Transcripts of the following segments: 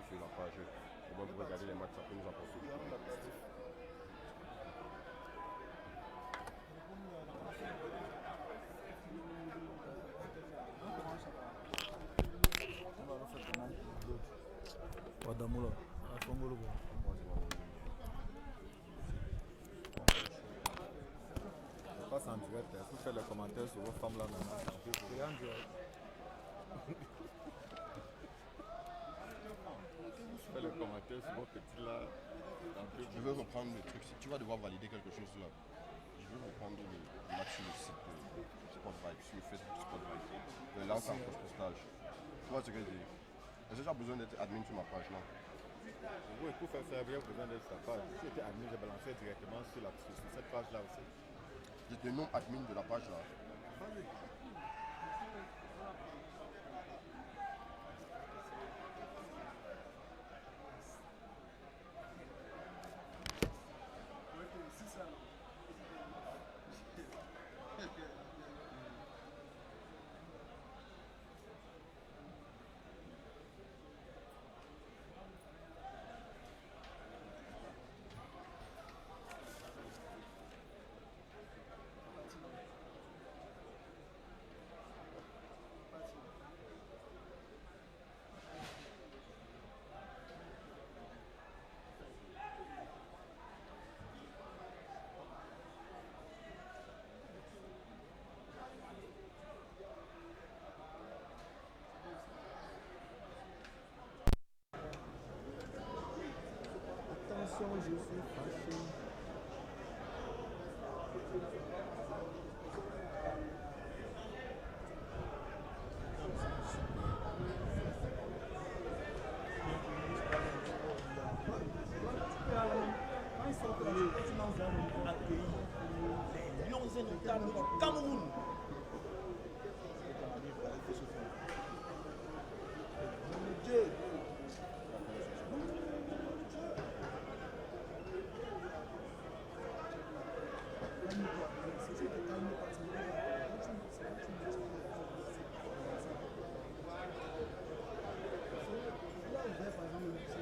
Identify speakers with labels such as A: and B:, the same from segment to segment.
A: sur la page. Au moins pour regarder les matchs, ça peut nous apporter.
B: Wadamula, Afongolo.
C: Je passe en direct, est-ce que vous faites les commentaires sur vos femmes là maintenant?
B: C'est en direct.
C: Fais les commentaires sur vos petits là.
A: Je veux reprendre le truc. Si tu vas devoir valider quelque chose là, je veux reprendre le match sur le site de Spotify, sur le Facebook de Spotify. De lancer en post-postage. Tu vois ce que je dis? Est-ce que tu as besoin d'être admin sur ma page là?
C: Oui, pour faire ça, j'ai besoin d'être sa page. Si j'étais admin, j'ai balancé directement sur cette page là aussi.
A: J'étais non admin de la page là.
B: Attention, je suis fâché.
D: Les Lions indomptables du Cameroun.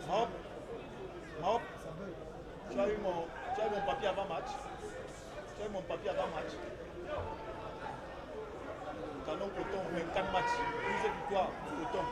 D: Hop, hop. Tu as eu mon papier avant match. Tu as eu mon papier avant match. Canon Coton, 24 matchs. 12 victoires, Coton.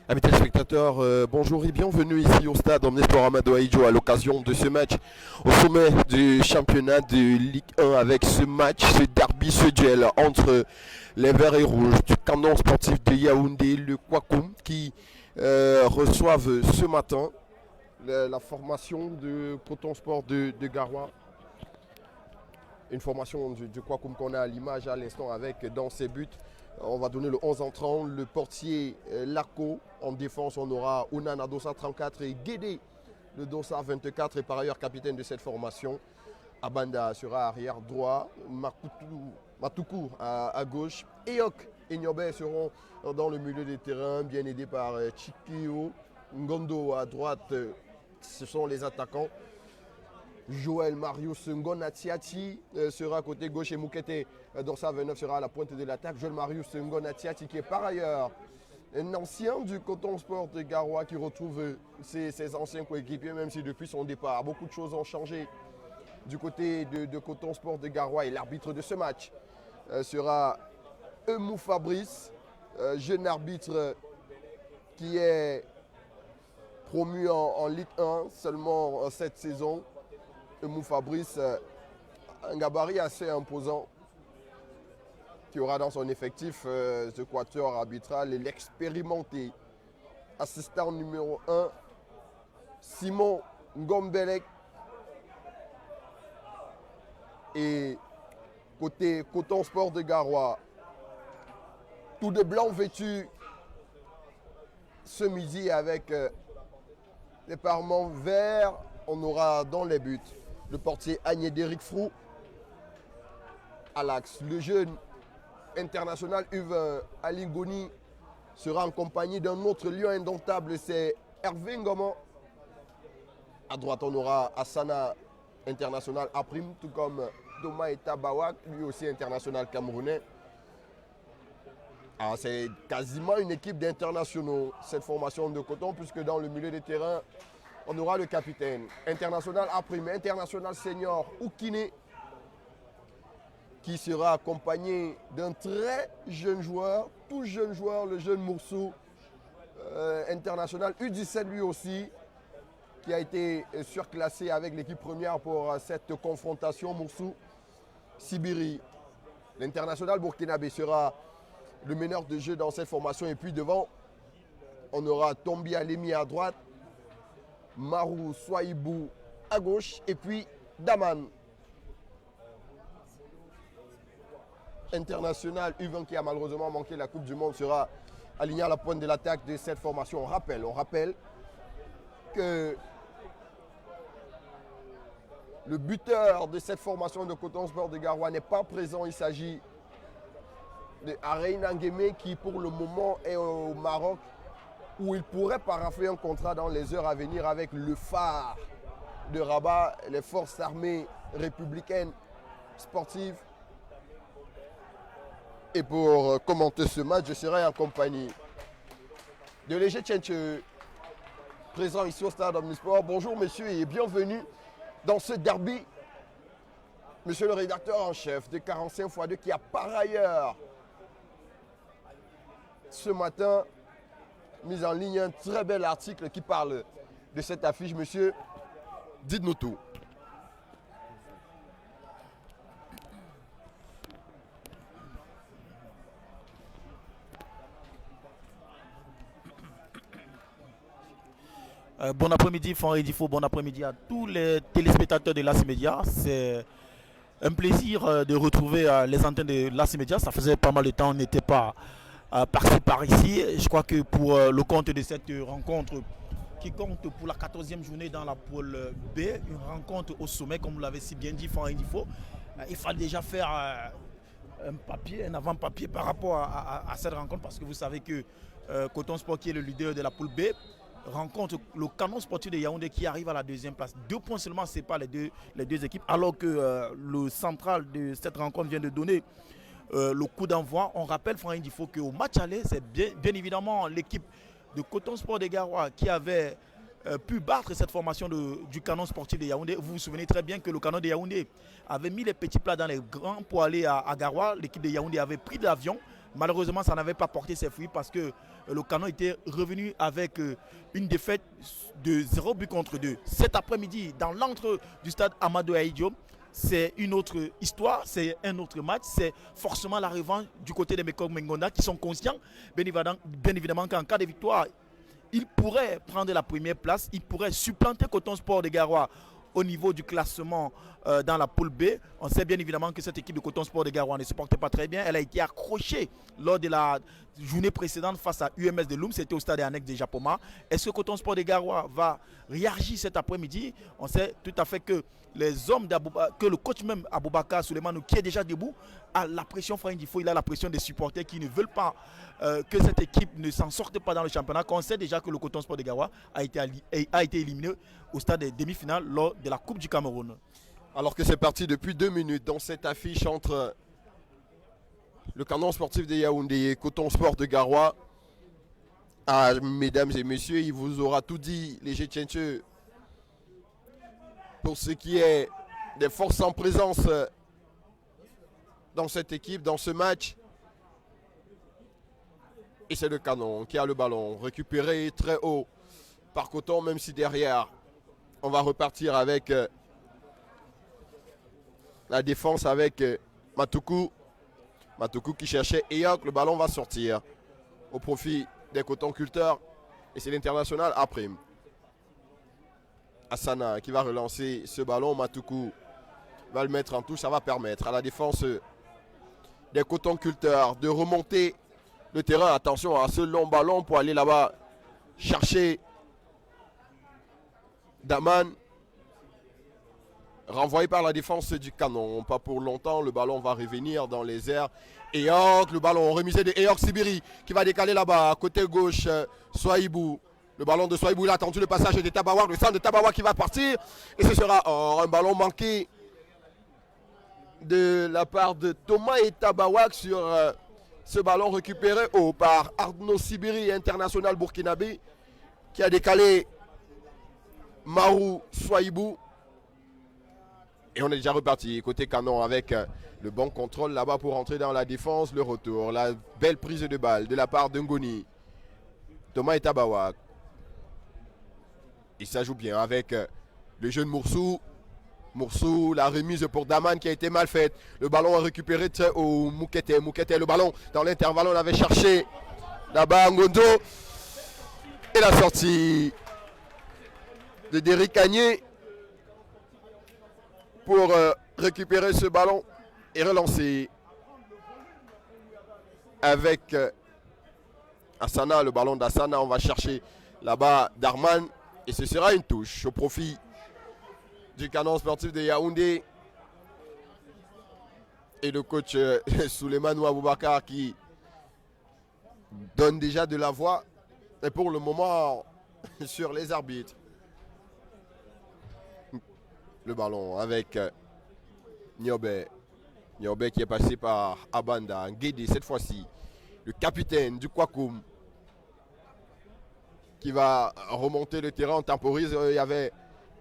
A: Amis téléspectateurs, bonjour et bienvenue ici au stade Omnisport Amadou Ahidjo à l'occasion de ce match au sommet du championnat de Ligue 1 avec ce match, ce derby, ce duel entre les Verts et Rouges du canon sportif de Yaoundé, le Kwakoum, qui reçoivent ce matin la formation de Coton Sport de Garoua. Une formation du Kwakoum qu'on a à l'image à l'instant avec dans ses buts. On va donner le 11 entrant, le portier Lako. En défense, on aura Ounan Dossa 34 et Guédé le Dossa 24 et par ailleurs capitaine de cette formation. Abanda sera arrière droit, Matoukou à gauche. Eyok et Nyobe seront dans le milieu des terrains, bien aidés par Chikio. Ngondo à droite, ce sont les attaquants. Joël Marius Ngonatiati sera côté gauche et Moukete Dossa 29 sera à la pointe de l'attaque. Joël Marius Ngonatiati qui est par ailleurs un ancien du Coton Sport de Garoua qui retrouve ses anciens coéquipiers même si depuis son départ beaucoup de choses ont changé du côté de Coton Sport de Garoua et l'arbitre de ce match sera Eumou Fabrice, jeune arbitre qui est promu en Ligue 1 seulement cette saison. Eumou Fabrice, un gabarit assez imposant qui aura dans son effectif ce quatuor arbitral et l'expérimenté assistant numéro 1 Simon Ngombelek et côté Coton Sport de Garoua, tout de blanc vêtu ce midi avec des parements verts. On aura dans les buts le portier Agnès-Déric Frou à l'axe. Le jeune international Uve Alingoni sera en compagnie d'un autre lion indomptable, c'est Hervé Ngoman. À droite, on aura Asana, international Aprim, tout comme Thomas Etabawak, lui aussi international camerounais. C'est quasiment une équipe d'internationaux, cette formation de Coton, puisque dans le milieu des terrains, on aura le capitaine, international Aprim, international senior Oukine, qui sera accompagné d'un très jeune joueur, tout jeune joueur, le jeune Moursou, international U17 lui aussi, qui a été surclassé avec l'équipe première pour cette confrontation. Moursou Sibiri, l'international burkinabé sera le meneur de jeu dans cette formation. Et puis devant, on aura Tombi Alemi à droite, Marou Swahibou à gauche et puis Daman, international U20 qui a malheureusement manqué la Coupe du Monde, sera aligné à la pointe de l'attaque de cette formation. On rappelle que le buteur de cette formation de Coton Sport de Garoua n'est pas présent. Il s'agit de Arein Ngueme qui pour le moment est au Maroc, où il pourrait paraffer un contrat dans les heures à venir avec le phare de Rabat, les forces armées républicaines sportives. Et pour commenter ce match, je serai en compagnie de Léger Tchenche, présent ici au stade Omnisport. Bonjour monsieur et bienvenue dans ce derby. Monsieur le rédacteur en chef de 45x2 qui a par ailleurs ce matin mis en ligne un très bel article qui parle de cette affiche. Monsieur, dites-nous tout.
B: Bon après-midi, Fanry Difo, bon après-midi à tous les téléspectateurs de l'AS Média. C'est un plaisir de retrouver les antennes de l'AS Média. Ça faisait pas mal de temps, on n'était pas par ici. Je crois que pour le compte de cette rencontre qui compte pour la 14e journée dans la poule B, une rencontre au sommet, comme vous l'avez si bien dit, Fanry Difo, il fallait déjà faire un avant-papier par rapport à cette rencontre, parce que vous savez que Coton Sport, qui est le leader de la poule B, rencontre le canon sportif de Yaoundé qui arrive à la deuxième place. 2 points seulement séparent les deux équipes, alors que le central de cette rencontre vient de donner le coup d'envoi. On rappelle, Franck, il faut qu'au match aller, c'est bien évidemment l'équipe de Coton Sport de Garoua qui avait pu battre cette formation du canon sportif de Yaoundé. Vous vous souvenez très bien que le canon de Yaoundé avait mis les petits plats dans les grands pour aller à Garoua. L'équipe de Yaoundé avait pris l'avion Malheureusement, ça n'avait pas porté ses fruits parce que le Canon était revenu avec une défaite de 0 but contre 2. Cet après-midi, dans l'entre du stade Amadou Ahidjo, c'est une autre histoire, c'est un autre match, c'est forcément la revanche du côté des Mekong Mengonda qui sont conscients, bien évidemment qu'en cas de victoire, ils pourraient prendre la première place, ils pourraient supplanter Coton Sport de Garoua au niveau du classement dans la poule B. On sait bien évidemment que cette équipe de Coton Sport de Garoua ne se portait pas très bien. Elle a été accrochée lors de la journée précédente face à UMS de Loum. C'était au stade annexe de Japoma. Est-ce que Coton Sport de Garoua va réagir cet après-midi? On sait tout à fait que les hommes que le coach même Aboubakar Souleymane, qui est déjà debout, a la pression. Il a la pression des supporters qui ne veulent pas que cette équipe ne s'en sorte pas dans le championnat. On sait déjà que le Coton Sport de Garoua a été éliminé au stade des demi-finales lors de la Coupe du Cameroun.
A: Alors que c'est parti depuis 2 minutes dans cette affiche entre le Canon sportif de Yaoundé et Coton Sport de Garoua. Ah, mesdames et messieurs, il vous aura tout dit, les Gétchencheux, pour ce qui est des forces en présence dans cette équipe, dans ce match. Et c'est le Canon qui a le ballon récupéré très haut par Coton, même si derrière, on va repartir avec la défense avec Matoukou. Matoukou qui cherchait Eyok. Le ballon va sortir au profit des cotonculteurs. Et c'est l'international après. Hassana qui va relancer ce ballon. Matoukou va le mettre en touche. Ça va permettre à la défense des cotonculteurs de remonter le terrain. Attention à ce long ballon pour aller là-bas chercher Daman. Renvoyé par la défense du Canon. Pas pour longtemps. Le ballon va revenir dans les airs. Eyok, le ballon remisé de Eyok Sibiri qui va décaler là-bas. Côté gauche, Soaibou. Le ballon de Soaibou. Il a attendu le passage de Tabawak. Le centre de Tabawak qui va partir. Et ce sera un ballon manqué de la part de Thomas et Tabawak sur ce ballon récupéré haut par Arnaud Sibiri, international burkinabé, qui a décalé Marou Soaibou. Et on est déjà reparti côté Canon avec le bon contrôle là-bas pour entrer dans la défense. Le retour, la belle prise de balle de la part de Ngoni. Thomas et Tabawak. Il s'ajoute bien avec le jeune Moursou. Moursou, la remise pour Daman qui a été mal faite. Le ballon est récupéré au Moukete. Moukete, le ballon dans l'intervalle, on avait cherché là-bas Ngondo. Et la sortie de Derrick Cagné pour récupérer ce ballon et relancer avec Hassana, le ballon d'Hassana. On va chercher là-bas Darman et ce sera une touche au profit du Canon sportif de Yaoundé. Et le coach Souleymane Aboubakar qui donne déjà de la voix. Et pour le moment sur les arbitres. Le ballon avec Niobé. Niobé qui est passé par Abanda. Guédé cette fois-ci. Le capitaine du Kwakoum. Qui va remonter le terrain. On temporise. Il y avait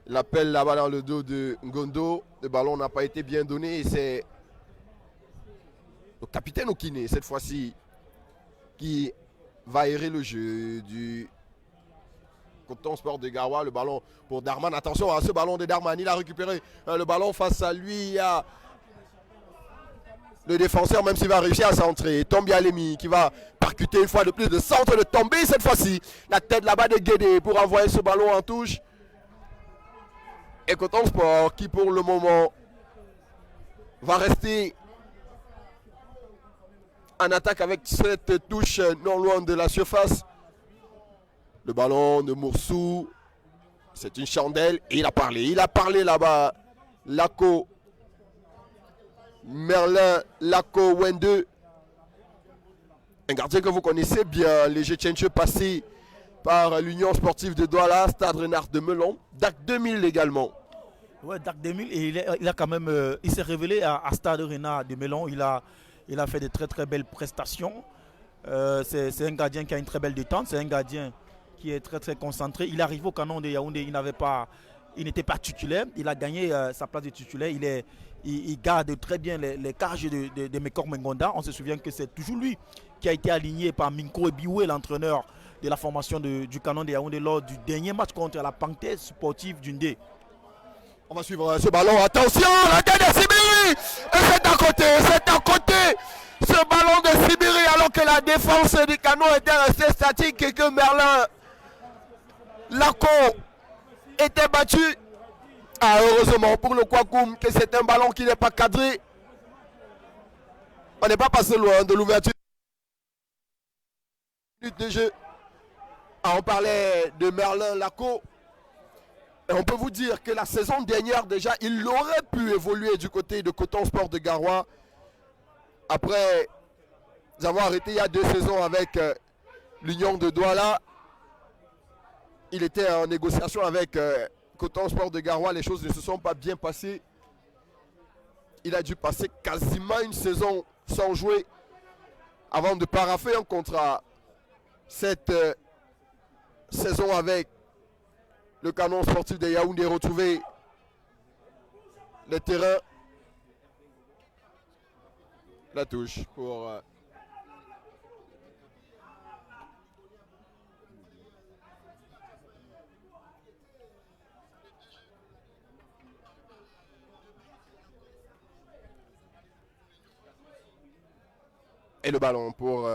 A: l'appel là-bas dans le dos de Ngondo. Le ballon n'a pas été bien donné. Et c'est le capitaine Okine cette fois-ci qui va aérer le jeu du Coton Sport de Garoua. Le ballon pour Darman. Attention à ce ballon de Darman. Il a récupéré le ballon face à lui. Il y a le défenseur, même s'il va réussir à centrer. Tombi Alemi qui va percuter une fois de plus. Le centre de Tombi cette fois-ci. La tête là-bas de Guédé pour envoyer ce ballon en touche. Et Coton Sport qui pour le moment va rester en attaque avec cette touche non loin de la surface. Le ballon de Moursou, c'est une chandelle et il a parlé là-bas. Lako, Merlin, Lako, Wende. Un gardien que vous connaissez bien, les Gétchencheux passés par l'Union sportive de Douala, Stade Renard de Melon, DAC 2000 également.
B: Ouais, DAC 2000 et il a quand même, il s'est révélé à Stade Renard de Melon. Il a fait de très très belles prestations. C'est un gardien qui a une très belle détente, c'est un gardien qui est très très concentré. Il arrive au Canon de Yaoundé, il n'avait pas il n'était pas titulaire. Il a gagné sa place de titulaire. Il garde très bien les cages de Mekor Mengonda. On se souvient que c'est toujours lui qui a été aligné par Minko Ebioué, l'entraîneur de la formation du Canon de Yaoundé lors du dernier match contre la Panthère sportive d'Undé.
A: On va suivre ce ballon. Attention, la tête de Sibiri. Et c'est à côté, c'est à côté. Ce ballon de Sibiri alors que la défense du Canon était restée statique et que Merlin Lako était battu. Ah, heureusement pour le Kwakoum que c'est un ballon qui n'est pas cadré. On n'est pas passé loin de l'ouverture de jeu. Ah, on parlait de Merlin Lako. Et on peut vous dire que la saison dernière déjà, il aurait pu évoluer du côté de Coton Sport de Garoua. Après avoir arrêté il y a 2 saisons avec l'Union de Douala. Il était en négociation avec Coton Sport de Garoua. Les choses ne se sont pas bien passées. Il a dû passer quasiment une saison sans jouer avant de paraffer un contrat. Cette saison avec le Canon sportif de Yaoundé, retrouver le terrain. La touche pour et le ballon pour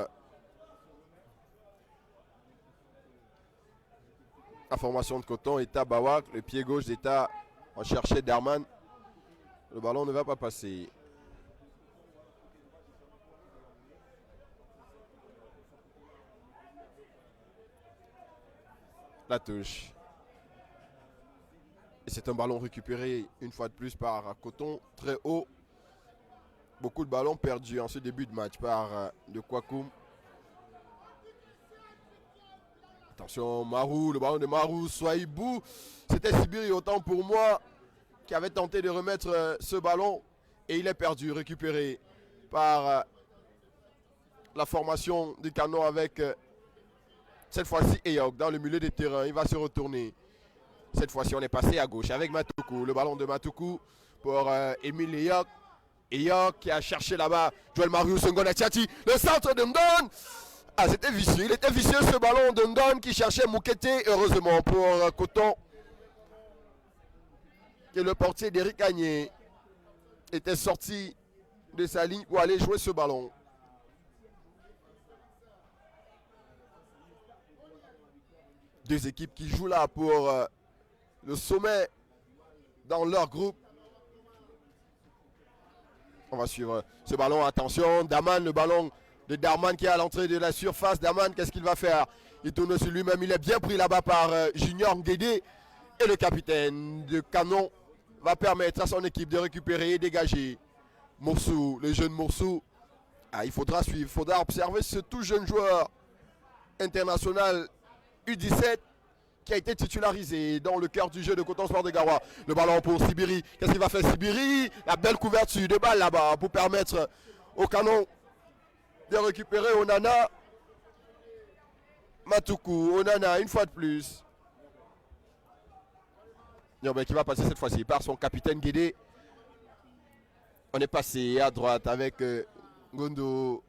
A: la formation de Coton, Eta Bawak, le pied gauche d'Eta, on cherchait Darman. Le ballon ne va pas passer. La touche. Et c'est un ballon récupéré une fois de plus par Coton, très haut. Beaucoup de ballons perdus en ce début de match par de Kwakoum. Attention, Marou, le ballon de Marou, Soaibou. C'était Sibiri autant pour moi qui avait tenté de remettre ce ballon. Et il est perdu, récupéré par la formation du Canon avec cette fois-ci Eyok dans le milieu des terrains. Il va se retourner. Cette fois-ci, on est passé à gauche avec Matoukou. Le ballon de Matoukou pour Émile Eyok. Eyok qui a cherché là-bas. Joël Marius Ngonatiati. Le centre de Ndon. Ah, c'était vicieux. Il était vicieux ce ballon de Ndon qui cherchait Moukete. Heureusement pour Coton. Que le portier d'Éric Agné était sorti de sa ligne pour aller jouer ce ballon. Deux équipes qui jouent là pour le sommet dans leur groupe. On va suivre ce ballon. Attention, Daman, le ballon de Darman qui est à l'entrée de la surface. Daman, qu'est-ce qu'il va faire? Il tourne sur lui-même. Il est bien pris là-bas par Junior Nguédé. Et le capitaine de Canon va permettre à son équipe de récupérer et dégager Moursou, le jeune Moursou. Ah, il faudra suivre, il faudra observer ce tout jeune joueur international U17 qui a été titularisé dans le cœur du jeu de Coton Sport de Garoua. Le ballon pour Sibiri. Qu'est-ce qu'il va faire Sibiri? La belle couverture de balle là-bas pour permettre au Canon de récupérer Onana. Matoukou, Onana une fois de plus. Qui va passer cette fois-ci par son capitaine Guédé. On est passé à droite avec Ngondo.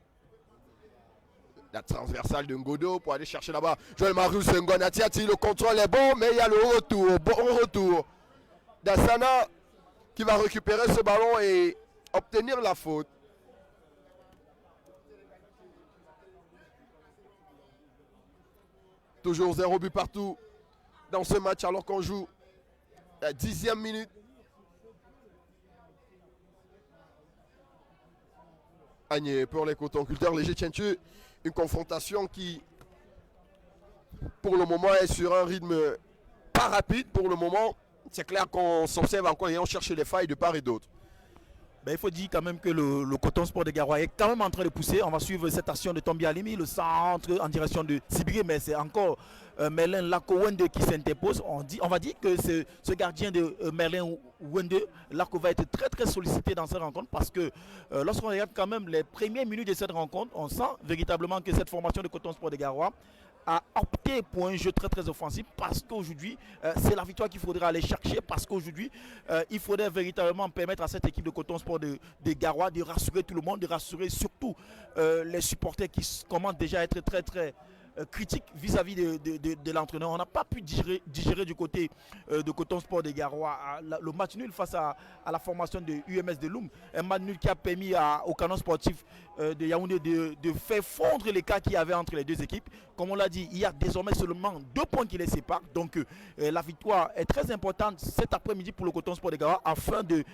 A: La transversale de Ngodo pour aller chercher là-bas. Joël Marius Ngonatiati, le contrôle est bon, mais il y a le retour. Bon retour d'Assana qui va récupérer ce ballon et obtenir la faute. Toujours 0 but partout dans ce match alors qu'on joue la 10e minute. Agné pour les cotonculteurs léger Tientu. Une confrontation qui, pour le moment, est sur un rythme pas rapide. Pour le moment, c'est clair qu'on s'observe encore et on cherche les failles de part et d'autre.
B: Ben, il faut dire quand même que le Coton Sport de Garoua est quand même en train de pousser. On va suivre cette action de Tombi Alimi, le centre en direction de Sibiri, mais c'est encore Merlin Lako Wende qui s'interpose. On va dire que ce gardien de Merlin Wende, Lako va être très très sollicité dans cette rencontre parce que lorsqu'on regarde quand même les premières minutes de cette rencontre, on sent véritablement que cette formation de Coton Sport de Garoua a opté pour un jeu très très offensif parce qu'aujourd'hui c'est la victoire qu'il faudrait aller chercher, parce qu'aujourd'hui il faudrait véritablement permettre à cette équipe de Coton Sport de Garoua de rassurer tout le monde, de rassurer surtout les supporters qui commencent déjà à être très très critique vis-à-vis de l'entraîneur. On n'a pas pu digérer du côté de Coton Sport de Garoua le match nul face à la formation de UMS de Loum. Un match nul qui a permis au canon sportif de Yaoundé de faire fondre l'écart qu'il y avait entre les deux équipes. Comme on l'a dit, il y a désormais seulement 2 points qui les séparent. Donc la victoire est très importante cet après-midi pour le Coton Sport de Garoua afin de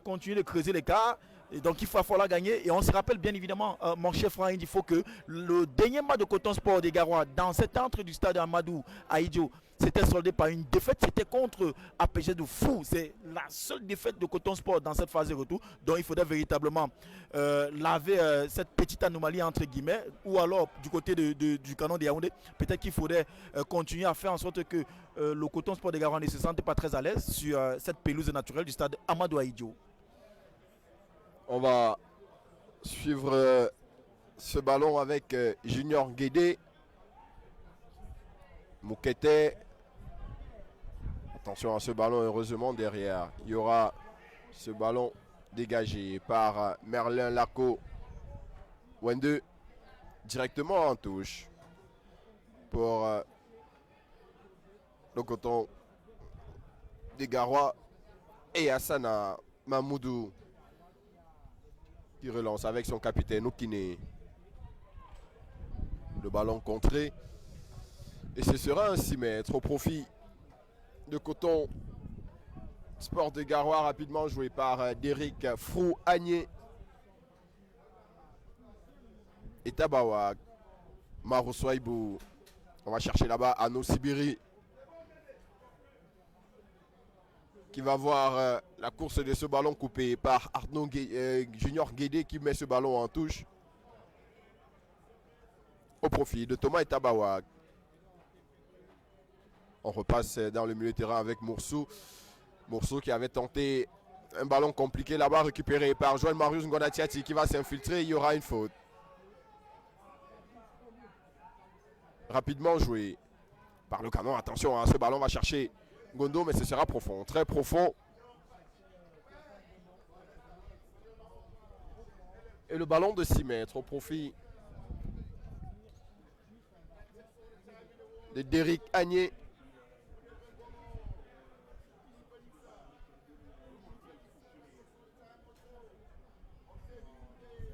B: continuer de creuser l'écart. Et donc il va falloir gagner. Et on se rappelle bien évidemment, mon chef Franck, il faut que le dernier match de Coton Sport de Garoua dans cette entrée du stade Amadou à Idjo, c'était soldé par une défaite. C'était contre APG de Fou. C'est la seule défaite de Coton Sport dans cette phase de retour. Donc il faudrait véritablement laver cette petite anomalie entre guillemets. Ou alors du côté du canon de Yaoundé, peut-être qu'il faudrait continuer à faire en sorte que le Coton Sport de Garoua ne se sente pas très à l'aise sur cette pelouse naturelle du stade Amadou à Idjo.
A: On va suivre ce ballon avec Junior Guédé. Moukete. Attention à ce ballon, heureusement derrière. Il y aura ce ballon dégagé par Merlin Laco. Wende directement en touche pour le Coton des Garoua et Hassana Mamoudou qui relance avec son capitaine Okine. Le ballon contré. Et ce sera un 6 mètres au profit de Coton Sport de Garoua, rapidement joué par Derrick Frou-Agné. Et Tabawa, Maro Soaibou. On va chercher là-bas Ano Sibiri, qui va voir la course de ce ballon coupé par Arnaud Junior Guédé qui met ce ballon en touche au profit de Thomas Etabawa. On repasse dans le milieu de terrain avec Moursou. Moursou qui avait tenté un ballon compliqué là-bas, récupéré par Joël Marius Ngonatiati qui va s'infiltrer. Il y aura une faute. Rapidement joué par le canon. Attention, ce ballon va chercher Gondo, mais ce sera profond, très profond. Et le ballon de 6 mètres au profit de Derrick Agné.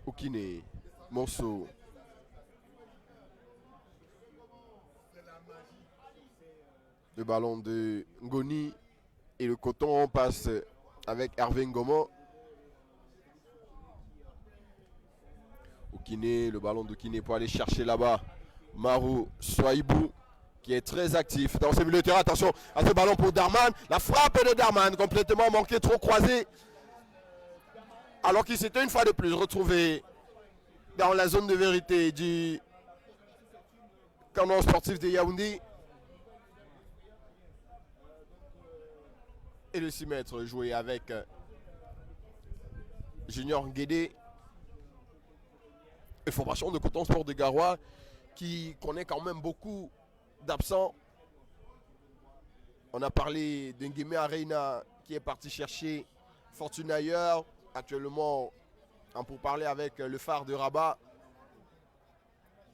A: Okine, Monceau. Le ballon de Ngoni et le Coton passe avec Hervé Ngomo. Okine, le ballon d'Okine pour aller chercher là-bas Marou Soaibou qui est très actif dans ce milieu de terrain. Attention à ce ballon pour Darman. La frappe de Darman complètement manquée, trop croisée. Alors qu'il s'était une fois de plus retrouvé dans la zone de vérité du canon sportif de Yaoundé. Et le 6 mètres joué avec Junior Guédé. Et formation de Coton Sport de Garoua qui connaît quand même beaucoup d'absents. On a parlé d'Ngeme Arena qui est parti chercher fortune ailleurs. Actuellement, en pourparlers avec le phare de Rabat.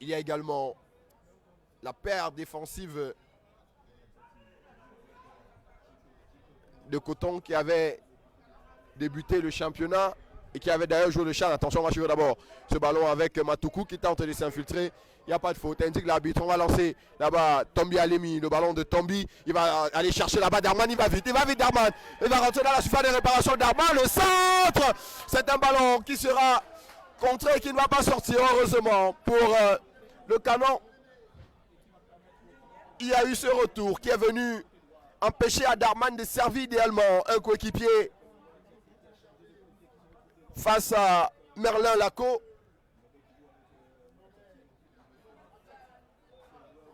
A: Il y a également la paire défensive de Coton qui avait débuté le championnat et qui avait d'ailleurs joué le chan. Attention, on va jouer d'abord ce ballon avec Matoukou qui tente de s'infiltrer. Il n'y a pas de faute, indique l'arbitre. On va lancer là-bas Tombi Alemi, le ballon de Tombi. Il va aller chercher là-bas Darman, il va vite Darman. Il va rentrer dans la surface de réparation de Darman. Le centre, c'est un ballon qui sera contré et qui ne va pas sortir, heureusement, pour le canon. Il y a eu ce retour qui est venu empêcher à Darman de servir idéalement un coéquipier face à Merlin Laco.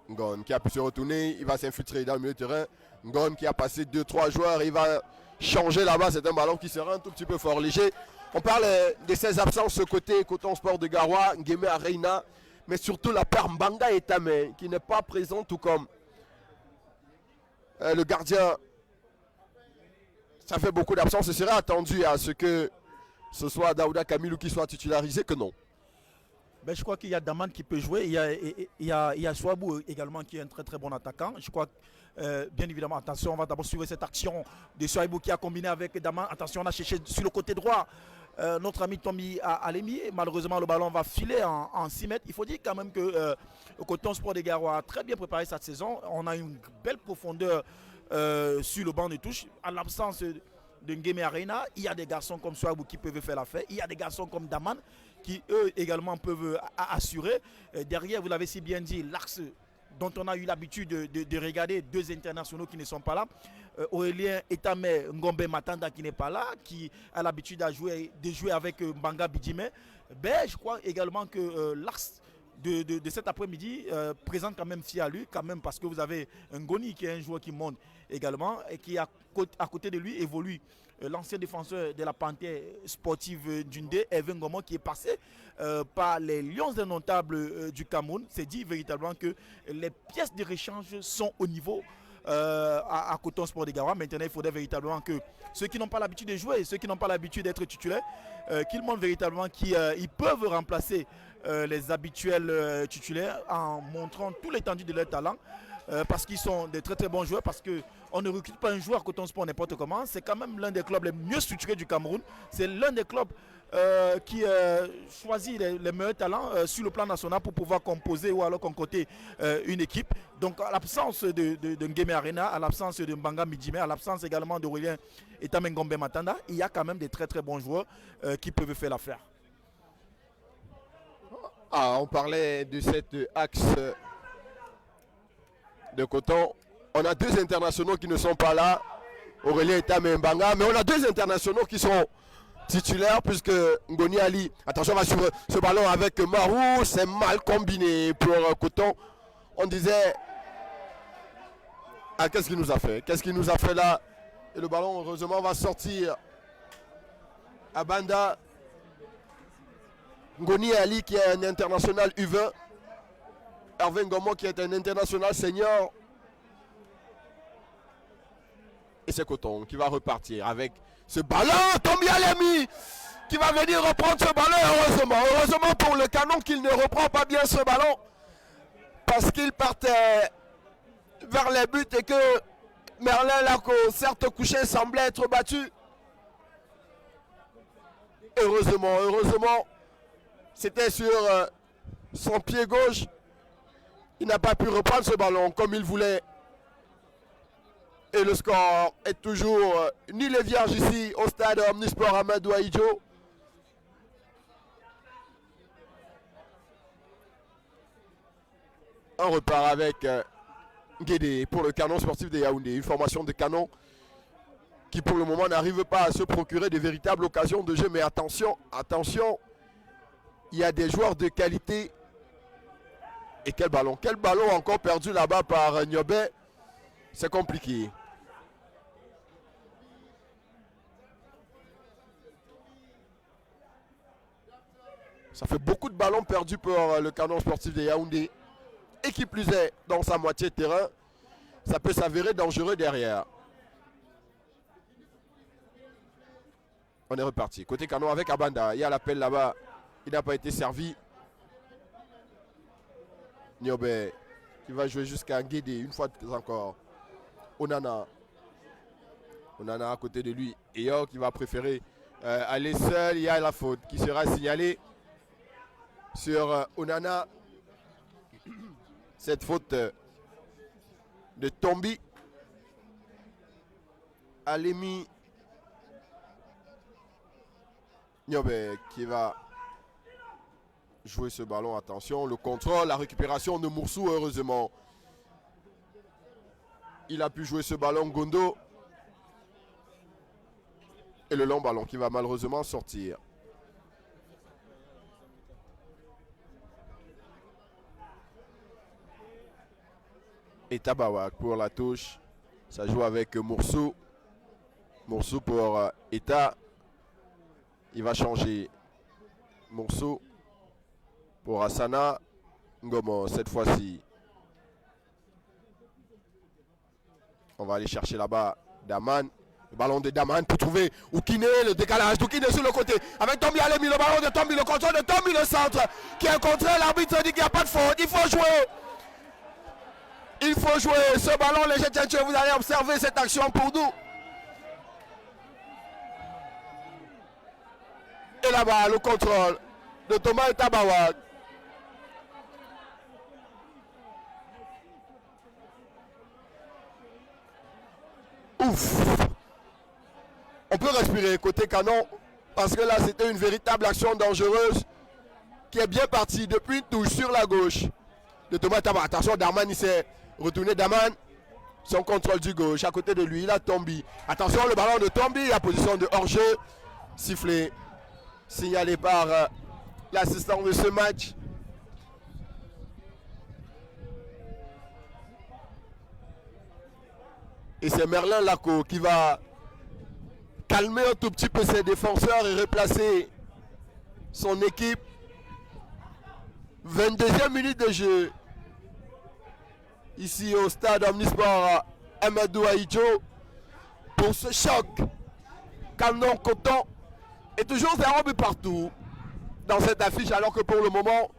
A: Ngon qui a pu se retourner, il va s'infiltrer dans le milieu de terrain. Ngon qui a passé 2-3 joueurs, il va changer là-bas. C'est un ballon qui sera un tout petit peu fort léger. On parle de ses absences ce côté Coton Sport de Garoua, Ngeme Arena. mais surtout la paire Mbanga et Tamé qui n'est pas présent, tout comme le gardien. Ça fait beaucoup d'absence. Ce serait attendu à ce que ce soit Daouda Kamilou qui soit titularisé que non.
B: Ben, je crois qu'il y a Daman qui peut jouer. Il y a Swabou également qui est un très très bon attaquant. Je crois que, bien évidemment, attention, on va d'abord suivre cette action de Swabou qui a combiné avec Daman. Attention, on a cherché sur le côté droit notre ami Tommy Alemi. Malheureusement, le ballon va filer en 6 mètres. Il faut dire quand même que le Coton Sport des Garois a très bien préparé cette saison. On a une belle profondeur sur le banc de touche. En l'absence de Ngeme Arena, il y a des garçons comme Swabou qui peuvent faire l'affaire. Il y a des garçons comme Daman qui eux également peuvent assurer. Derrière, vous l'avez si bien dit, l'axe dont on a eu l'habitude de regarder, 2 internationaux qui ne sont pas là. Aurélien Etame Ngombe Matanda qui n'est pas là, qui a l'habitude de jouer avec Mbanga Bidjime. Ben, je crois également que l'axe de cet après-midi présente quand même fier à lui, quand même parce que vous avez Ngoni qui est un joueur qui monte également et qui à côté de lui évolue l'ancien défenseur de la Panthère sportive d'Undé, Evan Gomo, qui est passé par les Lions indomptables du Cameroun. C'est dit véritablement que les pièces de réchange sont au niveau à Coton Sport des Garoua. Maintenant, il faudrait véritablement que ceux qui n'ont pas l'habitude de jouer, ceux qui n'ont pas l'habitude d'être titulaires, qu'ils montrent véritablement qu'ils peuvent remplacer les habituels titulaires en montrant tout l'étendue de leur talent. Parce qu'ils sont des très très bons joueurs, parce qu'on ne recrute pas un joueur à Coton Sport n'importe comment. C'est quand même l'un des clubs les mieux structurés du Cameroun. C'est l'un des clubs qui choisit les meilleurs talents sur le plan national pour pouvoir composer ou alors concocter une équipe. Donc à l'absence de Ngeme Arena, à l'absence de Mbanga Midjime, à l'absence également d'Aurélien Etame Ngombe Matanda, il y a quand même des très très bons joueurs qui peuvent faire l'affaire.
A: Ah, on parlait de cet axe de Coton. On a 2 internationaux qui ne sont pas là, Aurélien Etame et Mbanga, mais on a 2 internationaux qui sont titulaires puisque Ngoni Ali, attention, on va suivre ce ballon avec Marou, c'est mal combiné pour Coton. On disait, ah, qu'est-ce qu'il nous a fait? Qu'est-ce qu'il nous a fait là? Et le ballon, heureusement, va sortir à Banda. Ngoni Ali qui est un international U20. Hervé Ngomo qui est un international senior. Et c'est Coton qui va repartir avec ce ballon. Tombi Alemi qui va venir reprendre ce ballon. Heureusement pour le Canon qu'il ne reprend pas bien ce ballon. Parce qu'il partait vers les buts et que Merlin Laco, certes couché, semblait être battu. Heureusement, c'était sur son pied gauche. Il n'a pas pu reprendre ce ballon comme il voulait. Et le score est toujours nul et vierge ici au stade Omnisport Amadou Ahidjo. On repart avec Guédé pour le Canon sportif de Yaoundé. Une formation de Canon qui pour le moment n'arrive pas à se procurer de véritables occasions de jeu. Mais attention, il y a des joueurs de qualité. Et quel ballon encore perdu là-bas par Niobé. C'est compliqué. Ça fait beaucoup de ballons perdus pour le Canon sportif de Yaoundé. Et qui plus est, dans sa moitié de terrain, ça peut s'avérer dangereux derrière. On est reparti. Côté Canon avec Abanda. Il y a l'appel là-bas. Il n'a pas été servi. Niobé qui va jouer jusqu'à Guédé une fois encore. Onana à côté de lui. Et Yo qui va préférer aller seul. Il y a la faute qui sera signalée sur Onana. Cette faute de Tombi. Alemi. Niobé qui va jouer ce ballon. Attention, le contrôle, la récupération de Moursou, heureusement. Il a pu jouer ce ballon, Gondo. Et le long ballon qui va malheureusement sortir. Et Tabawak pour la touche. Ça joue avec Moursou. Moursou pour Eta. Il va changer. Moursou pour Hassana. Ngomo, cette fois-ci. On va aller chercher là-bas Daman. Le ballon de Daman pour trouver Oukine, le décalage d'Oukine sur le côté. Avec Tombi Alemi, le ballon de Tombi, le contrôle de Tombi, le centre qui est contré. L'arbitre dit qu'il n'y a pas de faute. Il faut jouer. Il faut jouer. Ce ballon, les Tchétchènes, vous allez observer cette action pour nous. Et là-bas, le contrôle de Thomas Tabawad. Ouf. On peut respirer côté canon parce que là c'était une véritable action dangereuse qui est bien partie depuis une touche sur la gauche de Thomas Tabawad. Attention, Darman il s'est retourné. Darman, son contrôle du gauche à côté de lui, il a Tombi. Attention, le ballon de Tombi, la position de hors-jeu, sifflé, signalé par l'assistant de ce match. Et c'est Merlin Lacot qui va calmer un tout petit peu ses défenseurs et replacer son équipe. 22e minute de jeu. Ici au stade Omnisport Amadou Ahidjo. Pour ce choc. Canon Coton. Et toujours 0 but partout dans cette affiche. Alors que pour le moment,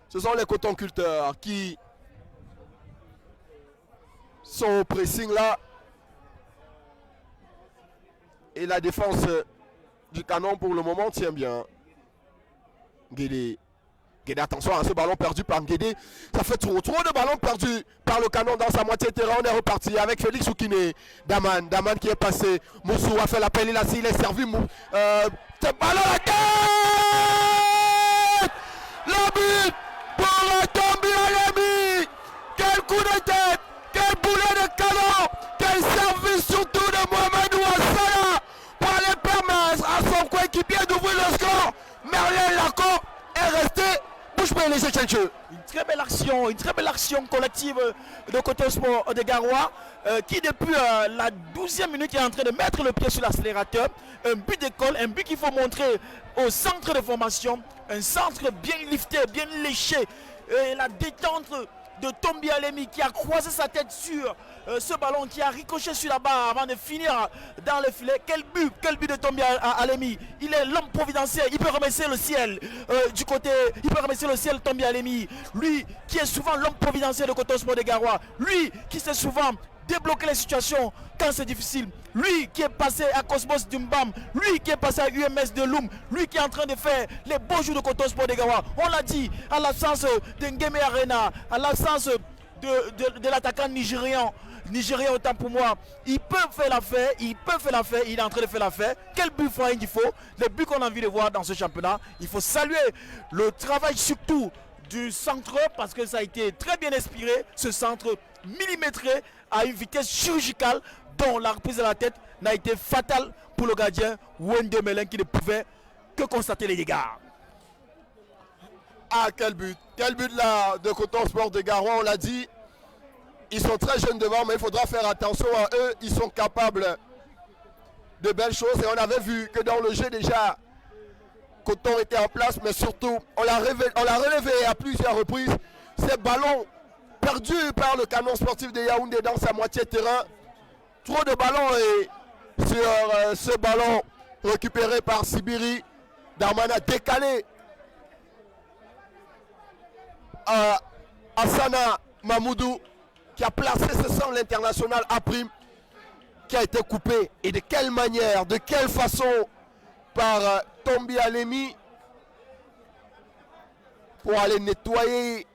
A: ce sont les cotonculteurs qui sont au pressing là. Et la défense du Canon pour le moment tient bien. Guédé. Guédé, attention à ce ballon perdu par Guédé. Ça fait trop de ballons perdus par le Canon dans sa moitié terrain. On est reparti avec Félix Oukine. Daman qui est passé. Moussou a fait l'appel. Il est servi. Ce ballon à la tête. Le but pour Tombi Alemi. Quel coup de tête. Quel boulet de Canon. Quel service surtout de Mohamed Ouassala pour aller permettre à son coéquipier d'ouvrir le score. Merlin Lacot est resté bouche bée les Tchétchènes.
B: Une très belle action collective de côté sport de Garoua qui depuis la 12e minute est en train de mettre le pied sur l'accélérateur. Un but d'école, un but qu'il faut montrer au centre de formation. Un centre bien lifté, bien léché. Et la détente de Tombi Alemi qui a croisé sa tête sur ce ballon qui a ricoché sur la barre avant de finir dans le filet. Quel but de Tombi Alemi. Il est l'homme providentiel, il peut remercier le ciel du côté, il peut remercier le ciel Tombi Alemi. Lui qui est souvent l'homme providentiel de Coton Sport de Garoua. Lui qui sait souvent débloquer les situations quand c'est difficile. Lui qui est passé à Cosmos Dumbam, lui qui est passé à UMS de Loum, lui qui est en train de faire les beaux jours de Coton Sport de Garoua. On l'a dit, à l'absence de Ngeme Arena, à l'absence de l'attaquant nigérian autant pour moi, il peut faire l'affaire, il est en train de faire l'affaire. Quel but il faut, les buts qu'on a envie de voir dans ce championnat. Il faut saluer le travail surtout du centre parce que ça a été très bien inspiré, ce centre millimétré à une vitesse chirurgicale dont la reprise de la tête n'a été fatale pour le gardien Wende Melin qui ne pouvait que constater les dégâts.
A: Ah, quel but là de Coton Sport de Garoua, on l'a dit. Ils sont très jeunes devant, mais il faudra faire attention à eux. Ils sont capables de belles choses. Et on avait vu que dans le jeu déjà, Coton était en place, mais surtout, on l'a relevé à plusieurs reprises. Ces ballons perdus par le Canon sportif de Yaoundé dans sa moitié terrain. Trop de ballons et sur ce ballon récupéré par Sibiri, Darman a décalé Hassana Mamoudou qui a placé ce centre l'international à prime qui a été coupé. Et de quelle manière, de quelle façon par Tombi Alemi pour aller nettoyer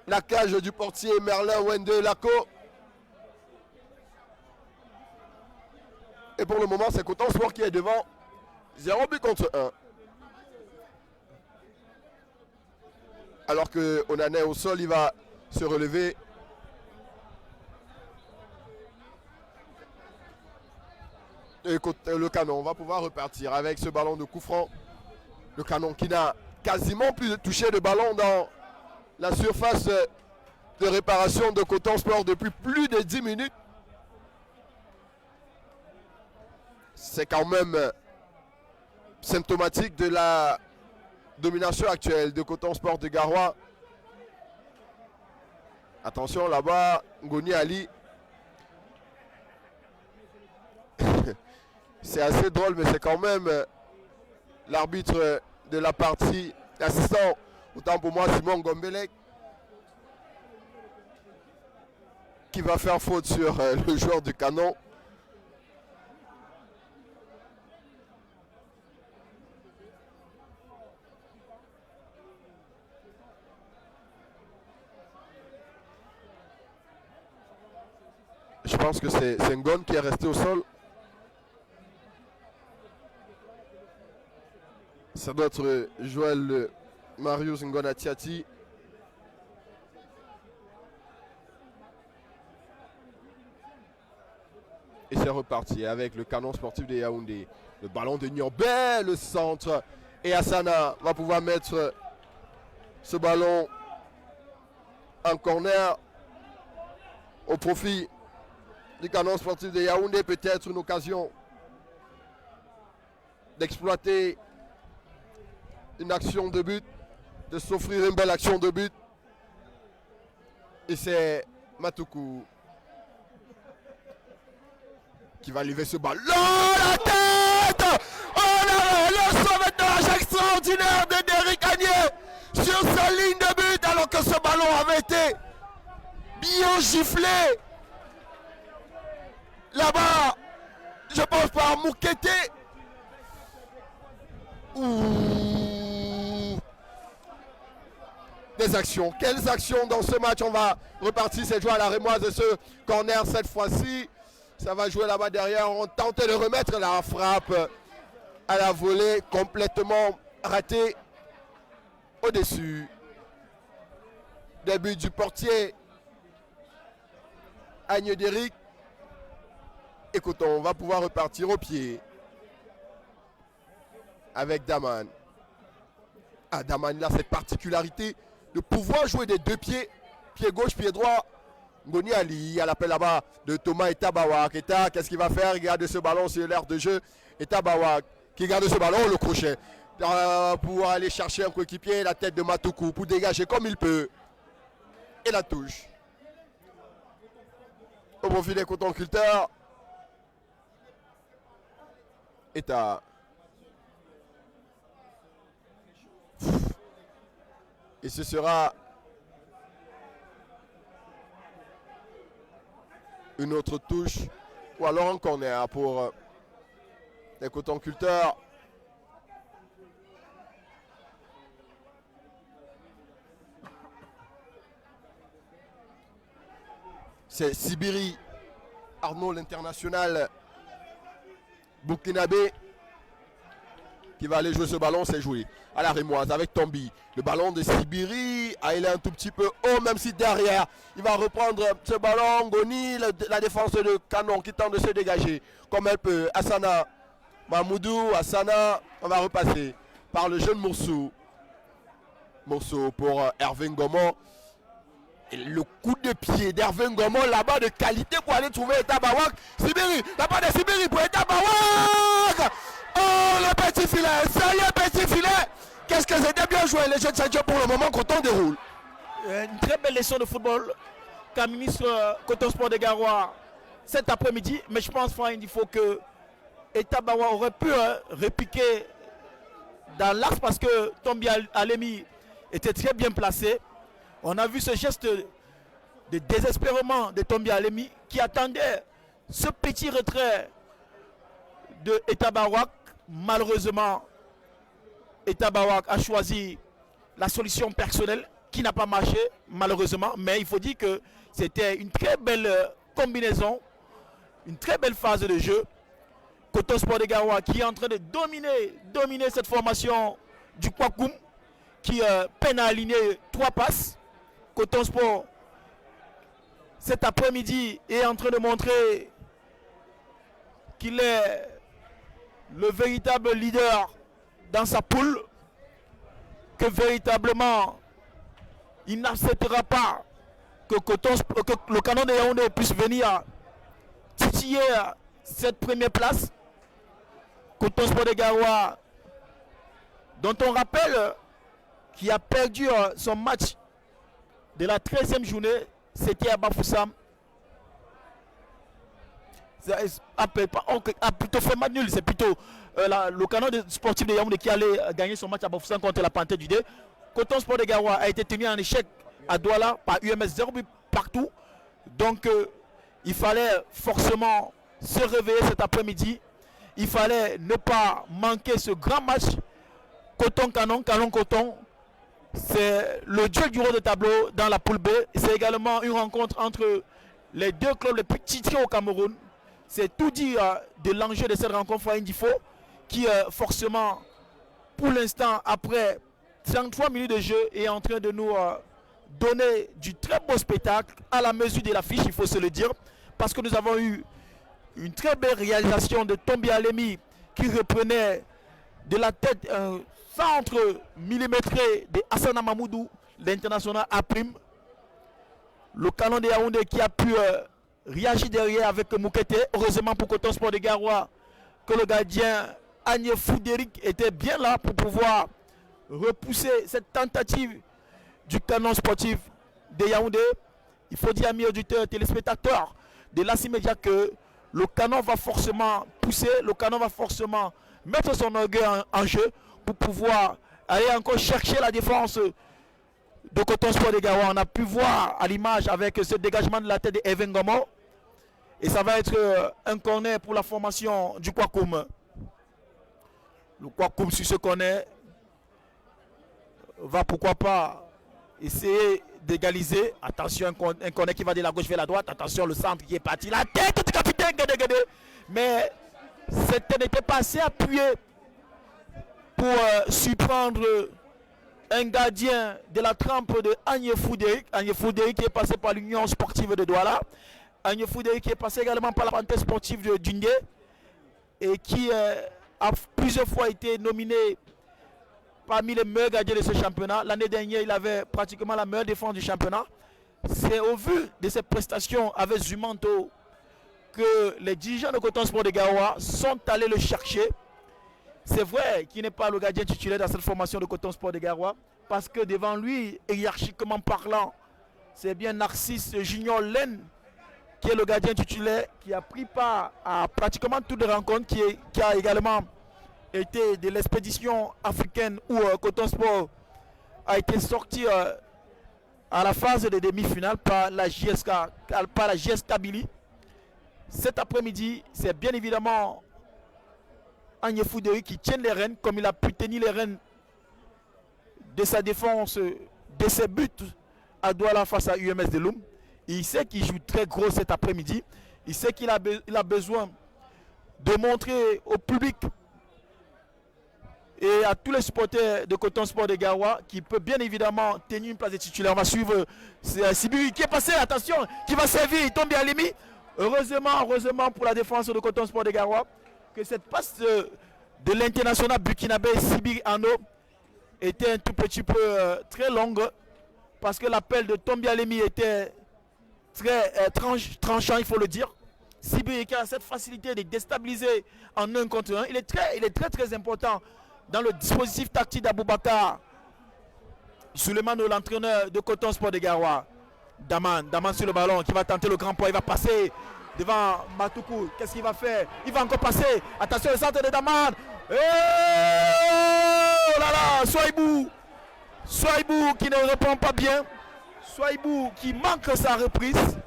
A: la cage du portier Merlin Wende Lacot. Et pour le moment, c'est Coton Sport qui est devant. 0 but contre 1. Alors que Onana est au sol, il va se relever. Et le Canon va pouvoir repartir avec ce ballon de coup franc. Le Canon qui n'a quasiment plus touché de ballon dans la surface de réparation de Coton Sport depuis plus de 10 minutes. C'est quand même symptomatique de la domination actuelle de Coton Sport de Garoua Attention là-bas, Ngoni Ali. C'est assez drôle, mais c'est quand même l'arbitre de la partie, l'assistant, autant pour moi, Simon Gombelec, qui va faire faute sur le joueur du Canon. Je pense que c'est Ngon qui est resté au sol. Ça doit être Joël Marius Ngonatiati. Et c'est reparti avec le Canon sportif de Yaoundé. Le ballon de Niobé, le centre. Et Hassana va pouvoir mettre ce ballon en corner au profit du Canon sportif de Yaoundé. Peut-être une occasion d'exploiter une action de but, de s'offrir une belle action de but. Et c'est Matoukou qui va lever ce ballon. La tête! Oh là, le sauvetage extraordinaire de Derrick Agnier sur sa ligne de but alors que ce ballon avait été bien giflé. Là-bas, je pense par Moukete. Ouh. Des actions. Quelles actions dans ce match? On va repartir cette joueur à la rémoise de ce corner cette fois-ci. Ça va jouer là-bas derrière. On tentait de remettre la frappe à la volée, complètement ratée au-dessus des buts du portier Agne Derrick. Écoutons, on va pouvoir repartir au pied avec Daman. Ah, Daman, il a cette particularité de pouvoir jouer des deux pieds, pied gauche, pied droit. Ngoni Ali, à l'appel là-bas de Thomas Etabawak. Eta, qu'est-ce qu'il va faire? Il garde ce ballon sur l'air de jeu. Etabawak qui garde ce ballon, le crochet. Pour aller chercher un coéquipier, la tête de Matoukou, pour dégager comme il peut. Et la touche. Au profil des cotonculteurs. Eta. Et ce sera une autre touche ou alors un corner pour les cotonculteurs. C'est Sibiri Arnaud, l'international burkinabé, qui va aller jouer ce ballon. C'est joué à la rémoise avec Tombi. Le ballon de Sibiri, il est un tout petit peu haut, même si derrière, il va reprendre ce ballon. Ngoni, la défense de Canon qui tente de se dégager comme elle peut. Hassana, Mahmoudou, Hassana, on va repasser par le jeune Moursou. Moursou pour Hervé Ngomon. Et le coup de pied d'Hervé Ngomon là-bas de qualité pour aller trouver Etabawak. Sibiri, là-bas de Sibiri pour Etabawak. Oh, le petit filet, sérieux petit filet. Qu'est-ce que c'était bien joué, les jeunes Sadio, pour le moment, Coton déroule.
B: Une très belle leçon de football qu'a ministre Coton Sport de Garoua cet après-midi. Mais je pense, Franck, il faut que Etabawa aurait pu répliquer dans l'axe parce que Tombi Alemi était très bien placé. On a vu ce geste de désespérement de Tombi Alemi qui attendait ce petit retrait de Etabawak. Malheureusement, Etabawak a choisi la solution personnelle qui n'a pas marché, malheureusement. Mais il faut dire que c'était une très belle combinaison, une très belle phase de jeu. Coton Sport de Garoua qui est en train de dominer cette formation du Kwakoum, qui peine à aligner 3 passes. Coton Sport, cet après-midi, est en train de montrer qu'il est le véritable leader dans sa poule, que véritablement il n'acceptera pas que le Canon de Yaoundé puisse venir titiller cette première place. Coton Sport de Garoua, dont on rappelle qu'il a perdu son match de la 13e journée c'était à Bafoussam. Plutôt fait match nul, c'est plutôt le canon sportif de Yaoundé qui allait gagner son match à Bafoussam contre la Panthère du Dé. Coton Sport de Garoua a été tenu en échec à Douala par UMS 0 but partout. Donc il fallait forcément se réveiller cet après-midi. Il fallait ne pas manquer ce grand match. Coton-Canon, Canon-Coton. C'est le duel du haut de tableau dans la poule B. C'est également une rencontre entre les deux clubs les plus titrés au Cameroun. C'est tout dire de l'enjeu de cette rencontre Faïn Difo qui forcément, pour l'instant, après 33 minutes de jeu, est en train de nous donner du très beau spectacle à la mesure de l'affiche, il faut se le dire. Parce que nous avons eu une très belle réalisation de Tombi Alemi qui reprenait de la tête un centre millimétré de Hassana Mamoudou, l'international A'. Le canon de Yaoundé qui a pu réagir derrière avec Moukete. Heureusement pour Coton Sport de Garoua que le gardien Agnès Foudéric était bien là pour pouvoir repousser cette tentative du canon sportif de Yaoundé. Il faut dire, amis auditeurs, téléspectateurs de l'AS Média, que le canon va forcément pousser, le canon va forcément mettre son orgueil en jeu pour pouvoir aller encore chercher la défense de Coton Sport de Garoua. On a pu voir à l'image avec ce dégagement de la tête de Evan Gomo. Et ça va être un corner pour la formation du Kwakoum. Le Kwakoum, si se connaît, va pourquoi pas essayer d'égaliser. Attention, un corner qui va de la gauche vers la droite. Attention, le centre qui est parti. La tête du capitaine Guédé. Mais c'était n'était pas assez appuyé pour surprendre un gardien de la trempe de Agnès Foudéric. Agnès Foudéric qui est passé par l'Union sportive de Douala. Agnès Foudéric qui est passé également par la Panthère sportive de Djindé et qui a plusieurs fois été nominé parmi les meilleurs gardiens de ce championnat. L'année dernière, il avait pratiquement la meilleure défense du championnat. C'est au vu de ses prestations avec Zumanto que les dirigeants de Coton Sport de Garoua sont allés le chercher. C'est vrai qu'il n'est pas le gardien titulaire dans cette formation de Coton Sport de Garoua, parce que devant lui, hiérarchiquement parlant, c'est bien Narcisse Junior Len qui est le gardien titulaire, qui a pris part à pratiquement toutes les rencontres, qui a également été de l'expédition africaine où Coton Sport a été sorti à la phase de demi-finale par la JS Kabylie. Cet après-midi, c'est bien évidemment Agnès Foudéric qui tient les rênes, comme il a pu tenir les rênes de sa défense, de ses buts à Douala face à UMS de Loum. Il sait qu'il joue très gros cet après-midi. Il sait qu'il a besoin de montrer au public et à tous les supporters de Coton Sport de Garoua qui peut bien évidemment tenir une place de titulaire. On va suivre Sibiri qui est passé, attention, qui va servir, il tombe à l'ennemi. Heureusement pour la défense de Coton Sport de Garoua, que cette passe de l'international burkinabé Sibiri Ano était un tout petit peu très longue, parce que l'appel de Tombi Alemi était très tranchant, il faut le dire. Sibiri qui a cette facilité de déstabiliser en 1 contre 1. Il est très important dans le dispositif tactique d'Aboubakar Suleiman, l'entraîneur de Coton Sport de Garoua. Daman sur le ballon qui va tenter le grand point. Il va passer devant Matoukou. Qu'est-ce qu'il va faire? Il va encore passer. Attention, le centre de Daman. Oh là là, Souaibou qui ne répond pas bien. Souaibou qui manque sa reprise.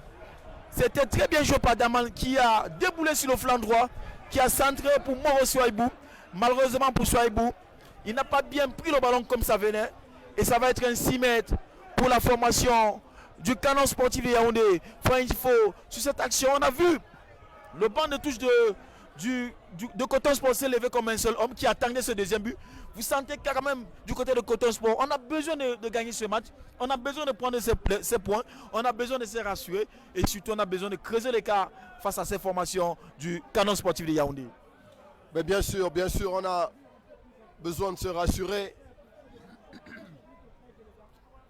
B: C'était très bien joué par Daman qui a déboulé sur le flanc droit, qui a centré pour Moro Souaibou. Malheureusement pour Souaibou, il n'a pas bien pris le ballon comme ça venait. Et ça va être un 6 mètres pour la formation du canon sportif de Yaoundé. Sur cette action, on a vu le banc de touche de Coton Sport s'est levé comme un seul homme qui attendait ce deuxième but. Vous sentez quand même du côté de Coton Sport, on a besoin de gagner ce match, on a besoin de prendre ces points, on a besoin de se rassurer et surtout on a besoin de creuser l'écart face à ces formations du canon sportif de Yaoundé.
A: Mais bien sûr, on a besoin de se rassurer.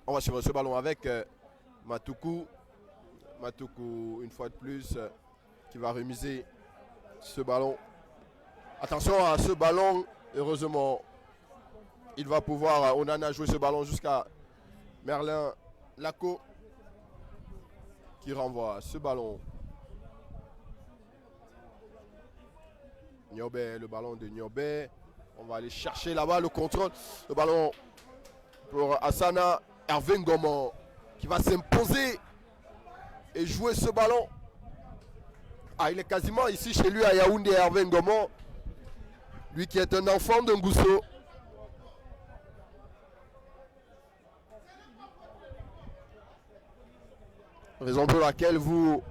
A: On va suivre ce ballon avec Matoukou. Matoukou, une fois de plus, qui va remiser ce ballon. Attention à ce ballon, heureusement, il va pouvoir, Onana jouer ce ballon jusqu'à Merlin Laco. qui renvoie ce ballon. Niobé, le ballon de Niobé. On va aller chercher là-bas le contrôle. Le ballon pour Asana. Hervé Ngomon qui va s'imposer et jouer ce ballon. Ah, il est quasiment ici chez lui à Yaoundé, Hervé Ngomon. Lui qui est un enfant de Ngousso. Raison pour laquelle vous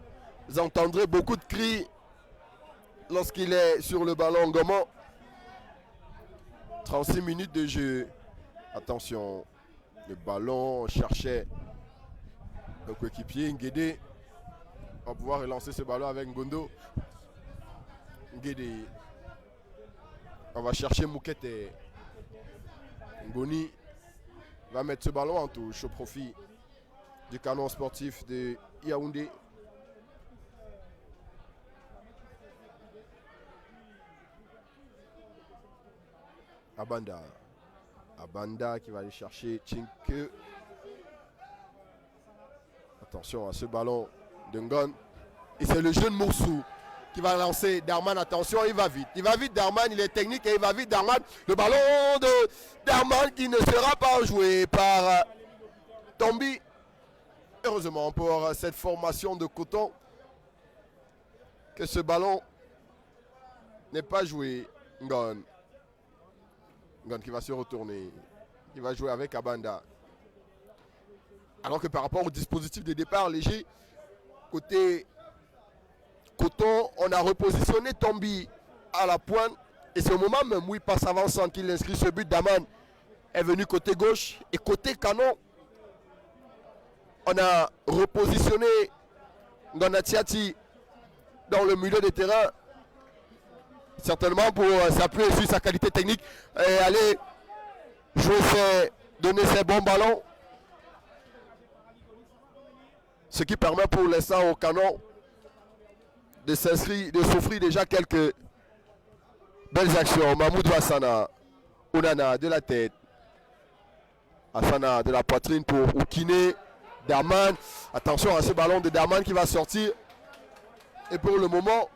A: entendrez beaucoup de cris lorsqu'il est sur le ballon Ngomon. 36 minutes de jeu. Attention, le ballon cherchait le coéquipier Nguédé. On va pouvoir relancer ce ballon avec Ngondo. Nguédé. On va chercher Moukete. Ngoni va mettre ce ballon en touche au profit du canon sportif de Yaoundé. Abanda. Abanda qui va aller chercher Chinke. Attention à ce ballon de Ngon. Et c'est le jeune Moursou qui va lancer Darman. Attention, il va vite. Il va vite Darman, il est technique et il va vite Darman. Le ballon de Darman qui ne sera pas joué par Tombi. Heureusement pour cette formation de Coton que ce ballon n'est pas joué. Ngon. Ngon qui va se retourner. Il va jouer avec Abanda. Alors que par rapport au dispositif de départ léger, côté Coton, on a repositionné Tombi à la pointe. Et c'est au moment même où il passe avançant qu'il inscrit ce but. Daman est venu côté gauche. Et côté Canon, on a repositionné Ngonatiati dans le milieu de terrain. Certainement pour s'appuyer sur sa qualité technique et aller jouer donner ses bons ballons. Ce qui permet pour l'instant au Canon de s'offrir déjà quelques belles actions. Mahmoud Hassana, Onana de la tête. Hassana de la poitrine pour Oukine. Darman. Attention à ce ballon de Darman qui va sortir. Et pour le moment,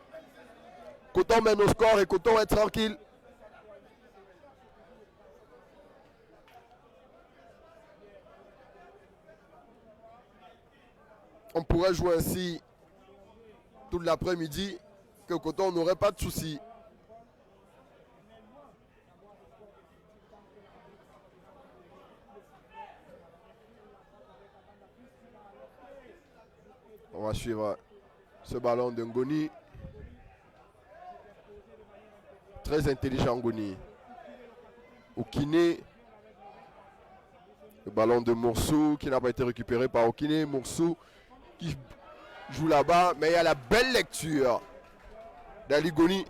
A: Coton mène au score et Coton est tranquille. On pourrait jouer ainsi toute l'après-midi, que Coton n'aurait pas de soucis. On va suivre ce ballon de Ngoni. Très intelligent Ngoni. Oukine. Le ballon de Moursou qui n'a pas été récupéré par Oukine. Moursou qui joue là-bas, mais il y a la belle lecture d'Ali Goni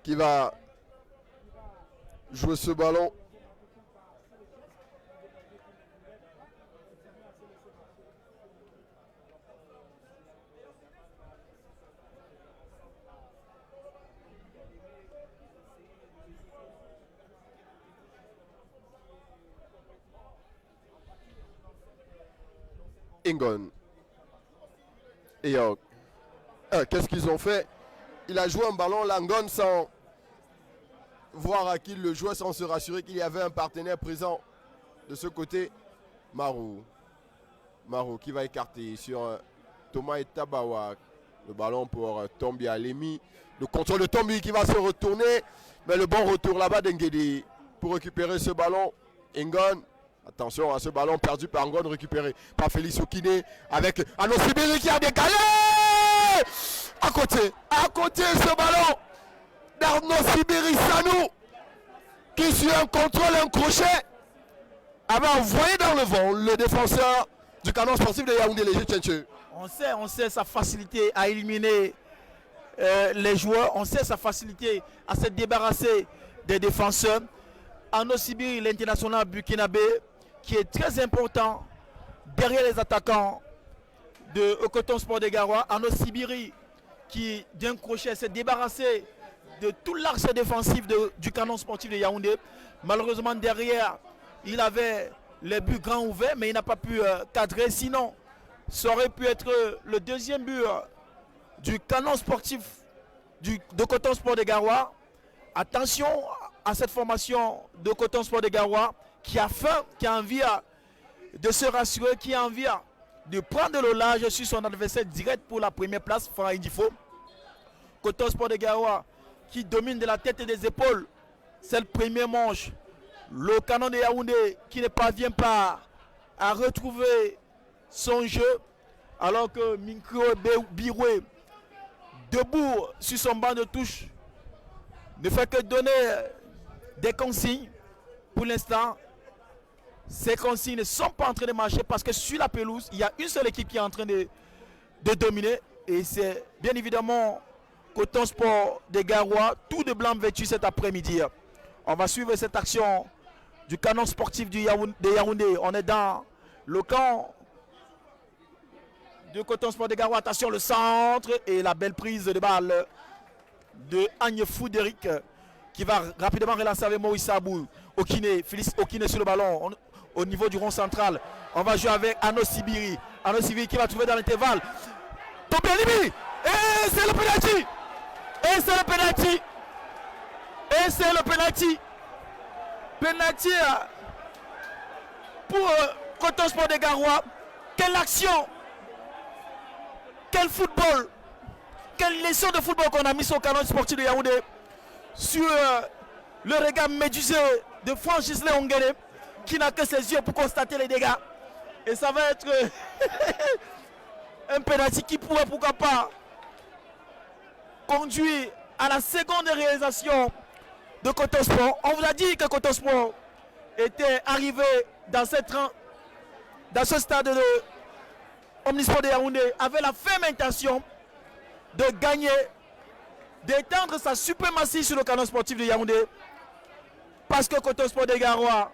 A: qui va jouer ce ballon. Ingon. Et qu'est-ce qu'ils ont fait? Il a joué un ballon Langon sans voir à qui il le jouait, sans se rassurer qu'il y avait un partenaire présent de ce côté. Marou qui va écarter sur Thomas et Tabawak. Le ballon pour Tombi Alemi. Le contrôle de Tombi qui va se retourner. Mais le bon retour là-bas d'Engedi pour récupérer ce ballon. Ingon. Attention à ce ballon perdu par Ngon, récupéré par Félix Oukine avec Anosibiri qui a décalé. À côté ce ballon d'Anosibiri Sanou qui sur un contrôle, un crochet avait envoyé dans le vent le défenseur du canon sportif de Yaoundé Léger Tchenche.
B: On sait sa facilité à éliminer les joueurs, on sait sa facilité à se débarrasser des défenseurs. Anosibiri, l'international burkinabé, qui est très important derrière les attaquants de Coton Sport de Garoua. Anosibiri qui d'un crochet s'est débarrassé de tout l'axe défensif du canon sportif de Yaoundé. Malheureusement derrière, il avait les buts grands ouverts, mais il n'a pas pu cadrer. Sinon, ça aurait pu être le deuxième but du canon sportif de Coton Sport de Garoua. Attention à cette formation de Coton Sport de Garoua qui a faim, qui a envie de se rassurer, qui a envie de prendre le large sur son adversaire direct pour la première place, Franck Indifo. Coton Sport de Garoua qui domine de la tête et des épaules cette première manche. Le canon de Yaoundé qui ne parvient pas à retrouver son jeu, alors que Minkro Biroué, debout sur son banc de touche, ne fait que donner des consignes. Pour l'instant, ces consignes ne sont pas en train de marcher parce que sur la pelouse, il y a une seule équipe qui est en train de dominer. Et c'est bien évidemment Coton Sport de Garoua, tout de blanc vêtu cet après-midi. On va suivre cette action du canon sportif de Yaoundé. On est dans le camp de Coton Sport de Garoua. Attention, le centre et la belle prise de balle de Agne Foudéric qui va rapidement relancer avec Maurice Sabou. Félix Okine sur le ballon au niveau du rond central. On va jouer avec Ano Sibiri. Ano Sibiri qui va trouver dans l'intervalle. Tobelimi. Et c'est le penalty. Et c'est le penalty. Et c'est le penalty. Penalty pour Coton Sport de Garoua. Quelle action. Quel football. Quelle leçon de football qu'on a mis sur le canon sportif de Yaoundé. Sur le regard médusé de Francis Léongere qui n'a que ses yeux pour constater les dégâts. Et ça va être un penalty qui pourrait, pourquoi pas, conduire à la seconde réalisation de Coton Sport. On vous a dit que Coton Sport était arrivé dans ce stade de Omnisport de Yaoundé avec la ferme intention de gagner, d'étendre sa suprématie sur le canon sportif de Yaoundé. Parce que Coton Sport de Garoua,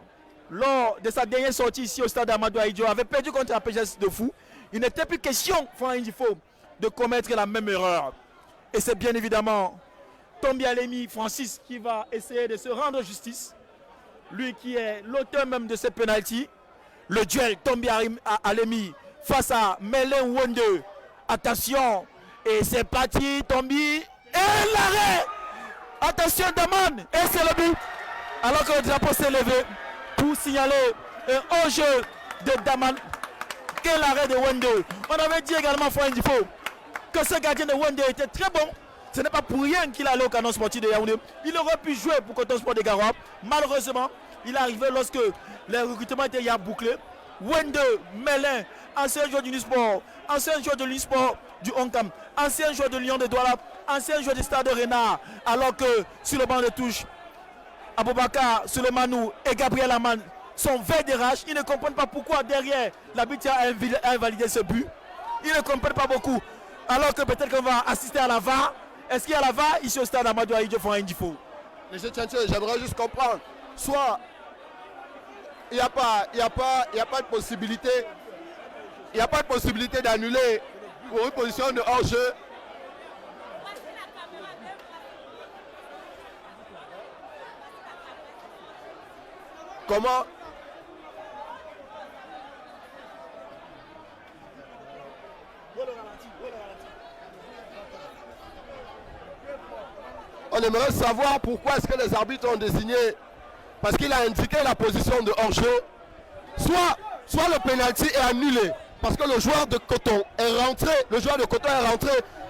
B: lors de sa dernière sortie ici au stade Amadou Ahidjo, avait perdu contre la PGS de Fou. Il n'était plus question, Franck Indifo, de commettre la même erreur. Et c'est bien évidemment Tombi Alemi Francis qui va essayer de se rendre justice. Lui qui est l'auteur même de ce penalty. Le duel Tombi Alemi face à Melen Wende. Attention, et c'est parti, Tombi. Et l'arrêt. Attention Daman. Et c'est le but. Alors que le drapeau s'est levé pour signaler un hors-jeu de Daman. Quel arrêt de Wende. On avait dit également Franck Indifo que ce gardien de Wende était très bon. Ce n'est pas pour rien qu'il allait au canon sportif de Yaoundé. Il aurait pu jouer pour Coton Sport de Garoua. Malheureusement, il est arrivé lorsque les recrutements étaient bouclés. Wende, Melin, ancien joueur du Nisport, ancien joueur de l'Unisport du Honkam, ancien joueur de Lyon de Douala, ancien joueur du Stade de Renard. Alors que sur le banc de touche, Aboubakar, Sulemanou et Gabriel Aman sont verts de rage. Ils ne comprennent pas pourquoi derrière l'arbitre a invalidé ce but. Ils ne comprennent pas beaucoup. Alors que peut-être qu'on va assister à la VAR. Est-ce qu'il y a la VAR ici au stade Amadou Ahidjo Franck Indifo?
A: Monsieur Tchanché, j'aimerais juste comprendre. Soit il n'y a pas de possibilité. Il n'y a pas de possibilité d'annuler pour une position de hors-jeu. Comment? On aimerait savoir pourquoi est-ce que les arbitres ont désigné, parce qu'il a indiqué la position de hors-jeu, soit le pénalty est annulé, parce que le joueur de Coton est rentré,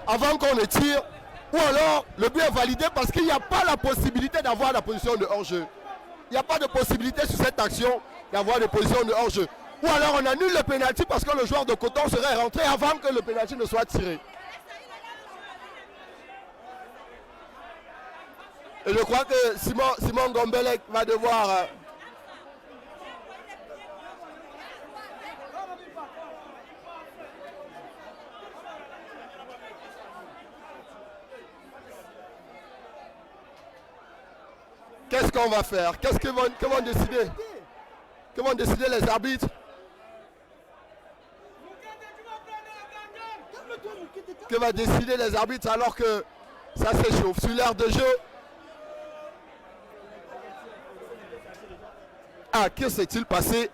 A: avant qu'on le tire, ou alors le but est validé parce qu'il n'y a pas la possibilité d'avoir la position de hors-jeu. Il n'y a pas de possibilité sur cette action d'avoir des positions de hors-jeu. Ou alors on annule le pénalty parce que le joueur de Coton serait rentré avant que le pénalty ne soit tiré. Et je crois que Simon Gombelec va devoir... Qu'est-ce qu'on va faire? Que vont décider? Que vont décider les arbitres? Que va décider les arbitres alors que ça s'échauffe sur l'aire de jeu? Ah, que s'est-il passé?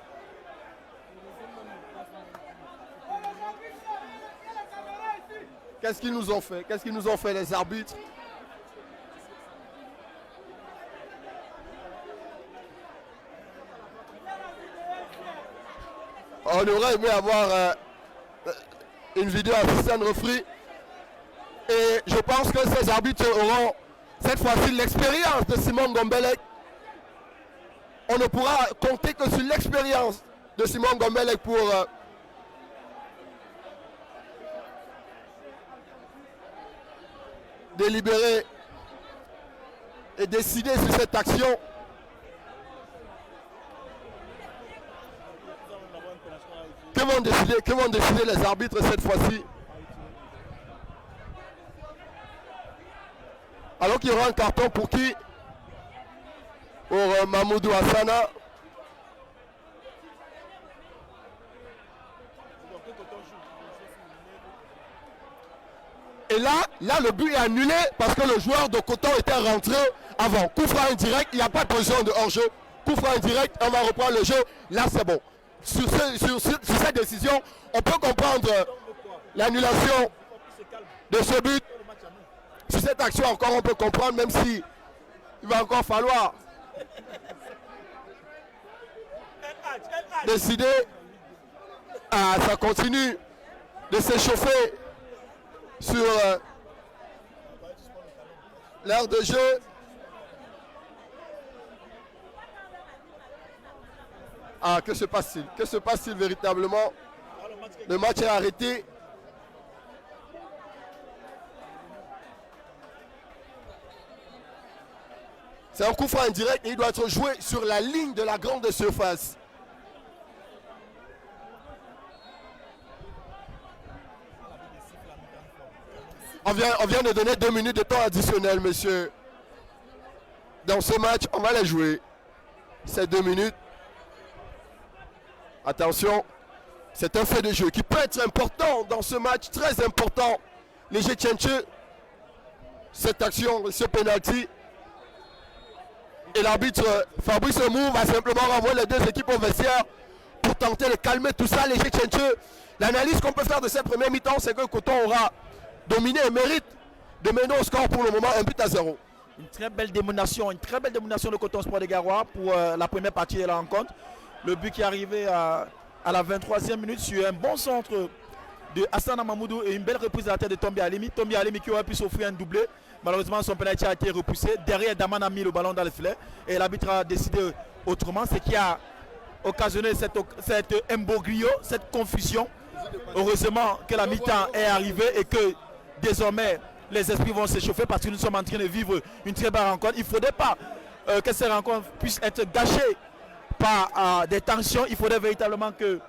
A: Qu'est-ce qu'ils nous ont fait? Qu'est-ce qu'ils nous ont fait les arbitres? On aurait aimé avoir une vidéo assistant referee. Et je pense que ces arbitres auront cette fois-ci l'expérience de Simon Gombelec. On ne pourra compter que sur l'expérience de Simon Gombelec pour délibérer et décider sur cette action. Que vont décider les arbitres cette fois-ci? Alors qu'il y aura un carton pour qui? Pour Mamoudou Hassana. Et là, le but est annulé parce que le joueur de Coton était rentré avant. Coup franc indirect, il n'y a pas de position de hors-jeu. Coup franc indirect, on va reprendre le jeu. Là, c'est bon. Sur cette décision, on peut comprendre l'annulation de ce but. Sur cette action encore, on peut comprendre, même si il va encore falloir décider. Ah, ça continue de s'échauffer sur l'aire de jeu. Ah, que se passe-t-il? Que se passe-t-il véritablement? Le match est arrêté. C'est un coup franc indirect et il doit être joué sur la ligne de la grande surface. On vient de donner 2 minutes de temps additionnel, monsieur. Dans ce match, on va les jouer. Ces 2 minutes. Attention, c'est un fait de jeu qui peut être important dans ce match, très important. Les Tchétchénche, cette action, ce penalty. Et l'arbitre Fabrice Mou va simplement renvoyer les 2 équipes au vestiaire pour tenter de calmer tout ça. Les Tchétchénche, l'analyse qu'on peut faire de cette première mi-temps, c'est que Coton aura dominé et mérite de mener au score pour le moment 1-0.
B: Une très belle démonstration de Coton Sport de Garoua pour la première partie de la rencontre. Le but qui est arrivé à la 23e minute sur un bon centre de Hassan Mamoudou et une belle reprise à la tête de Tombi Alimi. Tombi Alimi qui aurait pu s'offrir un doublé. Malheureusement, son penalty a été repoussé. Derrière, Daman a mis le ballon dans le filet. Et l'arbitre a décidé autrement. Ce qui a occasionné cette imbroglio, cette confusion. Heureusement que la mi-temps est arrivée et que désormais les esprits vont s'échauffer parce que nous sommes en train de vivre une très belle rencontre. Il ne faudrait pas que ces rencontres puissent être gâchées par des tensions. Il faudrait véritablement que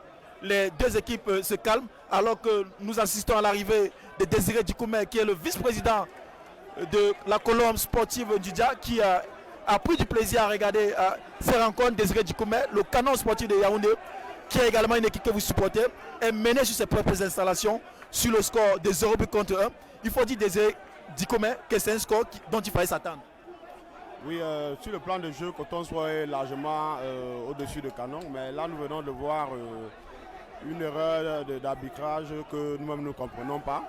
B: les 2 équipes se calment alors que nous assistons à l'arrivée de Désiré Dikoumé qui est le vice-président de la colonne sportive du Dia qui a pris du plaisir à regarder ces rencontres. Désiré Dikoumé, le canon sportif de Yaoundé, qui est également une équipe que vous supportez, est mené sur ses propres installations sur le score de 0 but contre 1. Il faut dire Désiré Dikoumé que c'est un score dont il fallait s'attendre.
E: Oui, sur le plan de jeu, Coton soit largement au-dessus de Canon, mais là nous venons de voir une erreur d'arbitrage que nous-mêmes ne comprenons pas.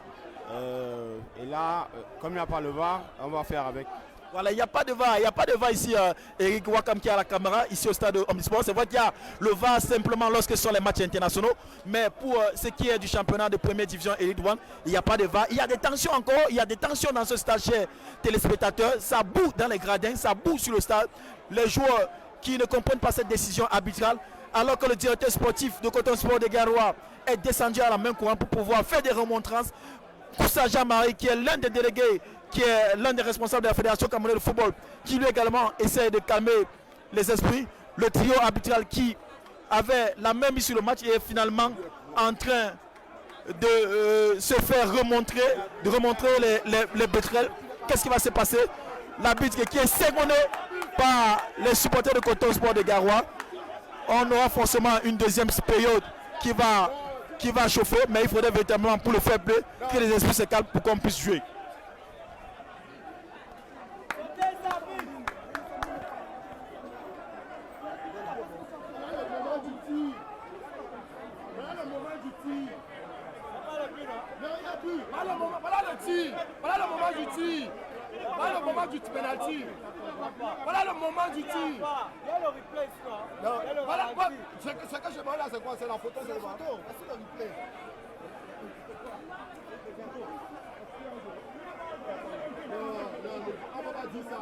E: Et là, comme il n'y a pas le VAR, on va faire avec.
B: Voilà, il n'y a pas de VAR ici, Eric Wakam qui est à la caméra, ici au stade Omnisport. C'est vrai qu'il y a le VAR simplement lorsque ce sont les matchs internationaux, mais pour ce qui est du championnat de première division Elite One, il n'y a pas de VAR. Il y a des tensions encore, il y a des tensions dans ce stade, chers téléspectateurs. Ça boue dans les gradins, ça boue sur le stade. Les joueurs qui ne comprennent pas cette décision arbitrale, alors que le directeur sportif de Coton Sport de Garoua est descendu à la main courante pour pouvoir faire des remontrances. Koussa Jean-Marie, qui est l'un des délégués, qui est l'un des responsables de la Fédération camerounaise de football, qui lui également essaie de calmer les esprits. Le trio arbitral qui avait la main mise sur le match est finalement en train de se faire remontrer les pétrels. Qu'est-ce qui va se passer? L'arbitre qui est secondé par les supporters de Coton Sport de Garoua. On aura forcément une deuxième période qui va chauffer, mais il faudrait véritablement pour le faire play que les esprits se calment pour qu'on puisse jouer.
C: Il n'y a
E: plus. Voilà le tir. Voilà le moment du tir. Voilà le moment du penalty. Voilà le moment du tir.
F: Il y a le replay ici.
E: Voilà, ce que je vois là, c'est quoi? C'est la photo, c'est la photo. C'est le replay. Non, on va pas dire ça.